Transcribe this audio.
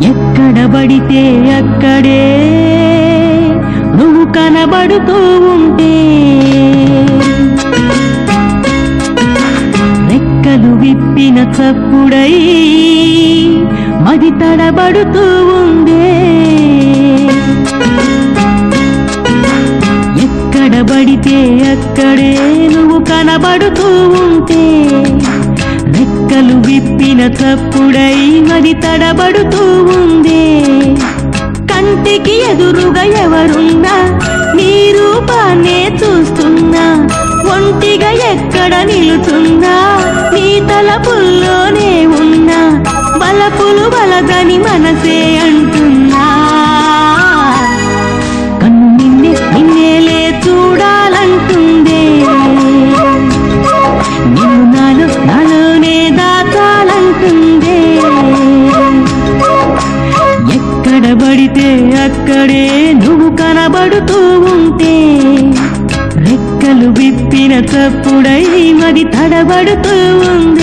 ఎక్కడ పడితే అక్కడే నువ్వు కనబడుతూ ఉంటే, రెక్కలు విప్పిన చప్పుడై మది తడబడుతూ ఉందే. ఎక్కడ పడితే అక్కడే నువ్వు కనబడుతూ ఉంటే, రెక్కలు విప్పిన చప్పుడై మది తడబడుతూ ఉందే. కంటికి ఎదురుగా ఎవరున్నా నీ రూపాన్నే చూస్తున్నా, ఒంటిగా ఎక్కడ నిలుచున్నా నీ తలపుల్లోనే ఉన్నా, బలపులు బలదని మనసే అంటున్నా. కన్ను నిన్నేలే చూడాలంటుందే, నిన్ను నాలోనే దాచాలంటుందే. ఎక్కడ పడితే అక్కడే నువ్వు కనబడుతూ ఉంటే, రెక్కలు విప్పిన చప్పుడై మది తడబడుతూ ఉంది.